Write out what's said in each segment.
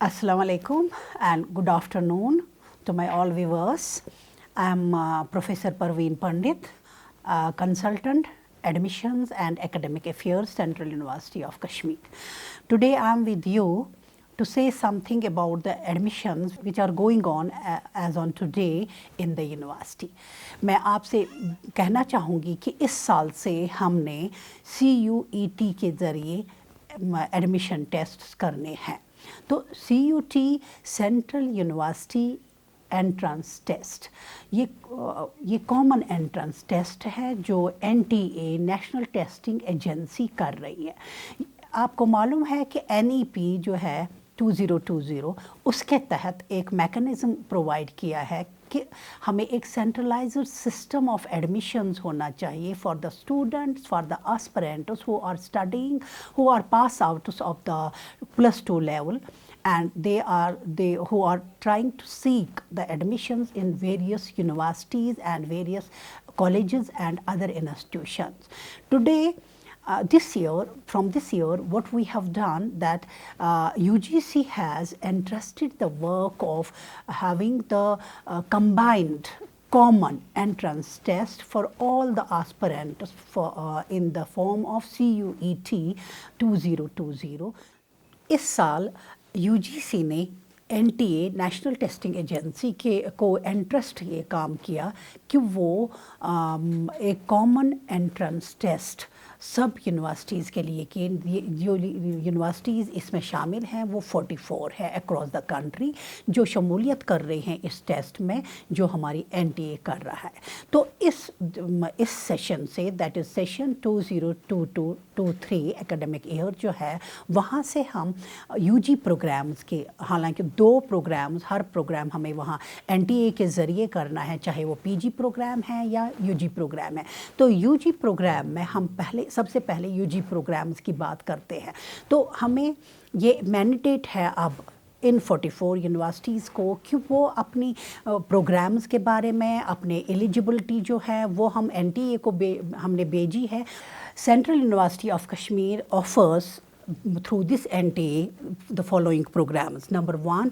Assalamu alaikum and good afternoon to my all viewers. I am Professor Parveen Pandit, consultant, admissions and academic affairs, Central University of Kashmir. Today I am with you to say something about the admissions which are going on as on today in the university. मैं आपसे कहना चाहूँगी कि इस साल से हमने CUET के ज़रिए एडमिशन टेस्ट करने हैं. तो CUT central university entrance test ये कॉमन एंट्रेंस टेस्ट है जो NTA नेशनल टेस्टिंग एजेंसी कर रही है. आपको मालूम है कि NEP जो है 2020 उसके तहत एक मैकेनिज़्म प्रोवाइड किया है कि हमें एक सेंट्रलाइज्ड सिस्टम ऑफ एडमिशंस होना चाहिए for the students, for the aspirants who are studying, who are pass out of the +2 level, and they who are trying to seek the admissions in various universities and various colleges and other institutions. Today, from this year, what we have done that UGC has entrusted the work of having the combined common entrance test for all the aspirants in the form of CUET 2020. इस साल UGC ने NTA national testing agency को interest ये काम किया कि वो एक कॉमन एंट्रेंस टेस्ट सब यूनिवर्सिटीज़ के लिए कि जो यूनिवर्सिटीज़ इसमें शामिल हैं वो 44 है अक्रॉस द कंट्री जो शमूलियत कर रहे हैं इस टेस्ट में जो हमारी NTA कर रहा है. तो इस session say that is session 2022-23 academic year जो है वहाँ से हम UG प्रोग्राम्स के, हालांकि 2 प्रोग्राम्स, हर प्रोग्राम हमें वहाँ NTA के ज़रिए करना है, चाहे वो PG प्रोग्राम है या UG प्रोग्राम है. तो UG प्रोग्राम में हम सबसे पहले UG प्रोग्राम्स की बात करते हैं. तो हमें ये मैंडेट है अब इन 44 यूनिवर्सिटीज़ को कि वो अपनी प्रोग्राम्स के बारे में अपने एलिजिबिलिटी जो है वो हम NTA को हमने भेजी है. Central university of Kashmir offers through this NTA the following programs. Number 1,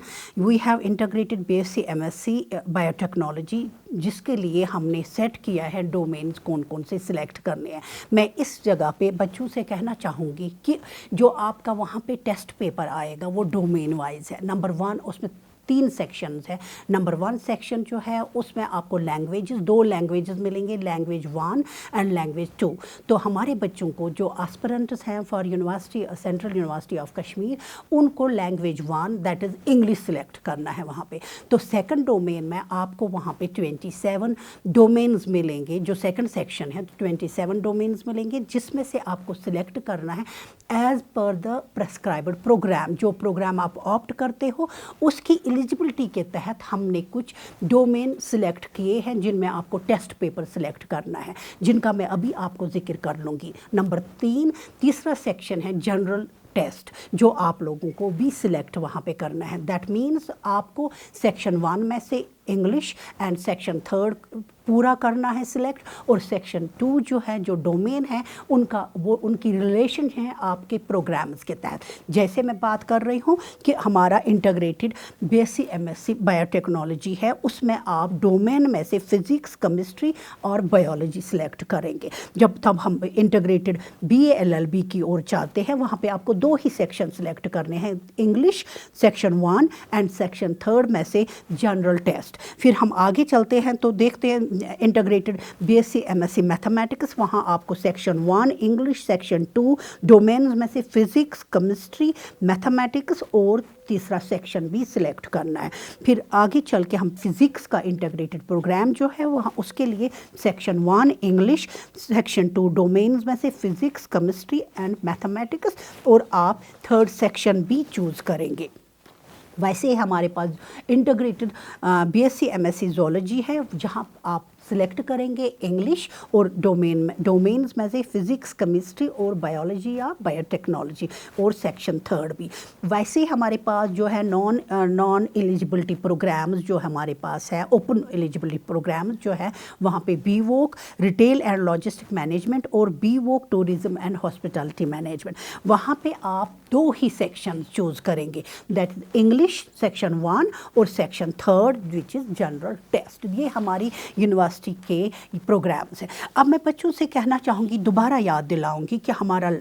we have integrated BSc MSc Biotechnology जिसके लिए हमने सेट किया है डोमेन्स कौन कौन से सिलेक्ट करने हैं. मैं इस जगह पे बच्चों से कहना चाहूँगी कि जो आपका वहाँ पे टेस्ट पेपर आएगा वो डोमेन वाइज है. नंबर 1 उसमें 3 सेक्शंस है. नंबर 1 सेक्शन जो है उसमें आपको लैंग्वेजेस, 2 लैंग्वेजेस मिलेंगे, लैंग्वेज 1 एंड लैंग्वेज 2. तो हमारे बच्चों को जो एस्पिरेंट्स हैं for university central university of Kashmir उनको language 1 that is English select करना है वहाँ पे. तो सेकंड डोमेन में आपको वहाँ पे 27 डोमेन्स मिलेंगे. जो सेकंड सेक्शन है 27 डोमेन्स मिलेंगे जिसमें से आपको सिलेक्ट करना है as per the prescribed program. जो प्रोग्राम आप ऑप्ट करते हो उसकी एलिजिबिलिटी के तहत हमने कुछ डोमेन सिलेक्ट किए हैं जिनमें आपको टेस्ट पेपर सिलेक्ट करना है, जिनका मैं अभी आपको जिक्र कर लूँगी. नंबर 3 तीसरा सेक्शन है जनरल टेस्ट जो आप लोगों को भी सिलेक्ट वहाँ पे करना है. दैट मीन्स आपको सेक्शन 1 में से इंग्लिश एंड सेक्शन 3 पूरा करना है सिलेक्ट, और सेक्शन 2 जो है जो डोमेन है उनकी रिलेशन है आपके प्रोग्राम्स के तहत. जैसे मैं बात कर रही हूँ कि हमारा इंटीग्रेटेड BSc MSc बायोटेक्नोलॉजी है, उसमें आप डोमेन में से फिज़िक्स, केमिस्ट्री और बायोलॉजी सिलेक्ट करेंगे. जब तब हम इंटीग्रेटेड BA LLB की ओर चाहते हैं वहाँ पे आपको 2 ही सेक्शन सिलेक्ट करने हैं, इंग्लिश सेक्शन 1 एंड सेक्शन 3 में से जनरल टेस्ट. फिर हम आगे चलते हैं तो देखते हैं इंटीग्रेटेड BSc MSc मैथमेटिक्स. वहाँ आपको सेक्शन 1 इंग्लिश, सेक्शन 2 डोमेन्स में से फिज़िक्स, केमिस्ट्री, मैथमेटिक्स और तीसरा सेक्शन भी सिलेक्ट करना है. फिर आगे चल के हम फिज़िक्स का इंटीग्रेटेड प्रोग्राम जो है वहाँ उसके लिए सेक्शन 1 इंग्लिश, सेक्शन 2 डोमेन्स में से फिज़िक्स, केमिस्ट्री एंड मैथमेटिक्स, और आप 3rd सेक्शन भी चूज़ करेंगे. वैसे हमारे पास इंटीग्रेटेड BSc MSc ज़ूलॉजी है जहाँ आप सिलेक्ट करेंगे इंग्लिश और डोमेन्स में से फिजिक्स, केमिस्ट्री और बायोलॉजी या बायोटेक्नोलॉजी और सेक्शन 3 भी। वैसे हमारे पास जो है नॉन एलिजिबिलिटी प्रोग्राम्स जो हमारे पास है, ओपन एलिजिबिलिटी प्रोग्राम्स जो है वहाँ पे BVOC retail and logistic management और BVOC tourism and hospitality management, वहाँ पे आप 2 ही सेक्शन चूज़ करेंगे, दैट इज इंग्लिश सेक्शन 1 और section 3 which is general test. ये हमारी यूनिवर्सिटी के प्रोग्राम्स हैं। अब मैं बच्चों से कहना चाहूँगी, दोबारा याद दिलाऊंगी कि हमारा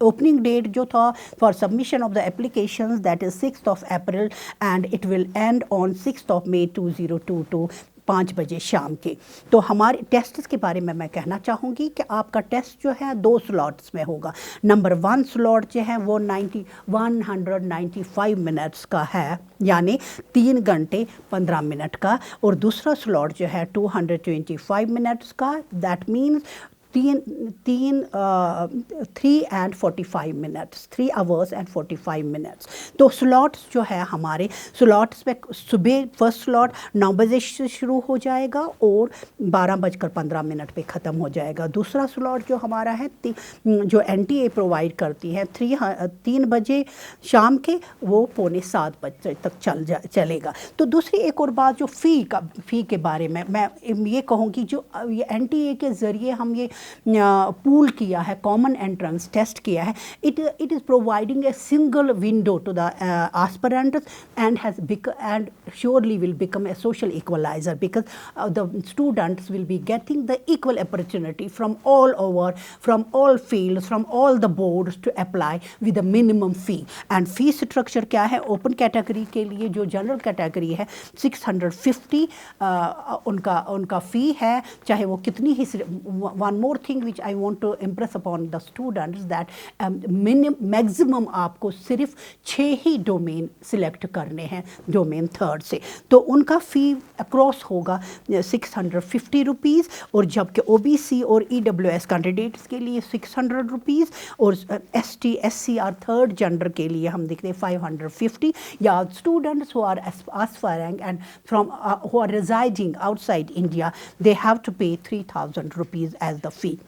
ओपनिंग डेट जो था for submission of the applications that is 6 April and it will and on 6 मई 2022 5 बजे शाम के। तो हमारे टेस्ट के बारे में मैं कहना चाहूँगी कि आपका टेस्ट जो है 2 स्लॉट्स में होगा। नंबर 1 स्लॉट जो है वो 195 मिनट्स का है, यानी 3 घंटे 15 मिनट का, और दूसरा स्लॉट जो है 225 मिनट्स का, that means 3 and 45 minutes, 3 hours and 45 minutes। तो स्लॉट्स जो है हमारे स्लॉट्स पे सुबह फर्स्ट स्लॉट 9 बजे से शुरू हो जाएगा और 12:15 पे ख़त्म हो जाएगा। दूसरा स्लॉट जो हमारा है जो NTA प्रोवाइड करती है 3 बजे शाम के, वो 6:45 बजे तक चलेगा। तो दूसरी एक और बात जो फ़ी के बारे में मैं ये कहूँगी, जो ये NTA के ज़रिए हम ये पूल किया है, कॉमन एंट्रेंस टेस्ट किया है, it is providing a single window to the aspirants and surely will become a social equalizer because the students will be getting the equal opportunity from all over, from all fields, from all the boards to apply with a minimum fee। and fee structure क्या है? Open category के लिए जो general category है 650 उनका फ़ी है, चाहे वो कितनी ही। One more thing which I want to impress upon the students that maximum आपको सिर्फ 6 ही डोमेन सिलेक्ट करने हैं डोमेन 3 से, तो उनका फ़ी अक्रॉस होगा 650 रुपीज़, और जबकि OBC और EWS कैंडिडेट्स के लिए 600 रुपीज़, और ST SC और 3rd जेंडर के लिए हम देखते हैं 550, या students who are aspiring and from who are residing outside India, they have to pay 3,000 rupees as the fee।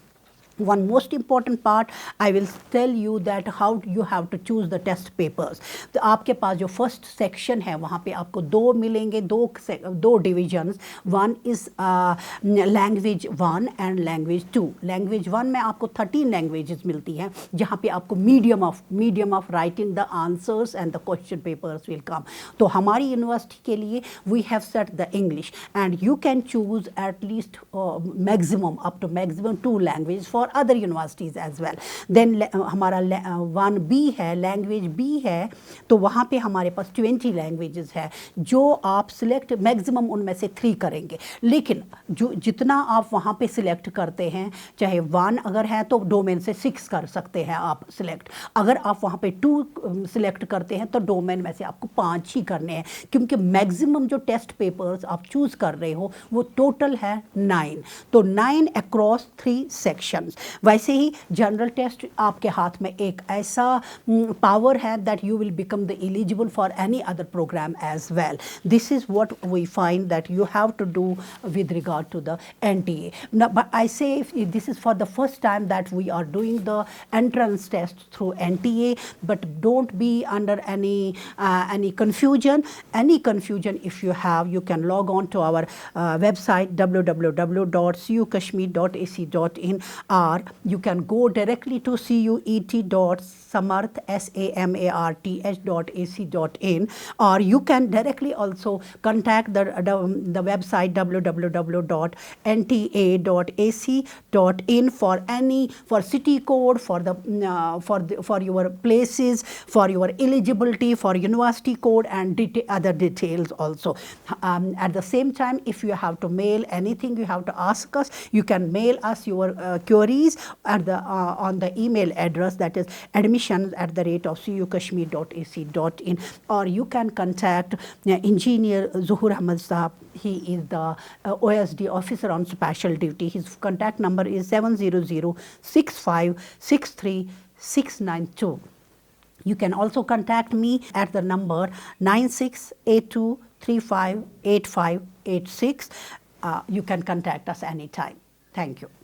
One most important part, I will tell you that how you have to choose the test papers। तो आपके पास जो first section है वहाँ पे आपको 2 मिलेंगे, दो divisions. One is language 1 and language 2। Language 1 में आपको 13 लैंग्वेजेस मिलती हैं, जहाँ पे आपको medium of writing the answers and the question papers will come. तो हमारी यूनिवर्सिटी के लिए we have set the English and you can choose at least maximum up to maximum 2 language for other universities as well. Then हमारा 1B है, language B है, तो वहाँ पे हमारे पास 20 लैंग्वेजेस है जो आप सिलेक्ट मैक्सिमम उनमें से 3 करेंगे। लेकिन जो जितना आप वहाँ पे सिलेक्ट करते हैं, चाहे 1 अगर है तो डोमेन से 6 कर सकते हैं आप सिलेक्ट। अगर आप वहाँ पे 2 सिलेक्ट करते हैं तो डोमेन में से आपको 5 ही करने हैं, क्योंकि मैक्सिमम जो टेस्ट पेपर्स आप चूज़ कर रहे हो वो टोटल है 9, तो 9 अक्रॉस 3 सेक्शंस। वैसे ही जनरल टेस्ट आपके हाथ में एक ऐसा पावर है that you will become the eligible for any other program as well. This is what we find that you have to do with regard to the NTA। But I say this is for the first time that we are doing the entrance test through NTA, but don't be under any confusion. Any confusion if you have, you can log on to our website www.cukashmir.ac.in, or you can go directly to CUET.samarth.ac.in, or you can directly also contact the website www.nta.ac.in for city code, for your places, for your eligibility, for university code and other details also. At the same time, if you have to mail anything, you have to ask us, you can mail us your queries at on the email address, that is admissions@cukashmir.ac.in, or you can contact Engineer Zuhur Ahmad Sahab. He is the OSD officer on special duty. His contact number is 700-6563-692. You can also contact me at the number 9682358586. you can contact us anytime. Thank you.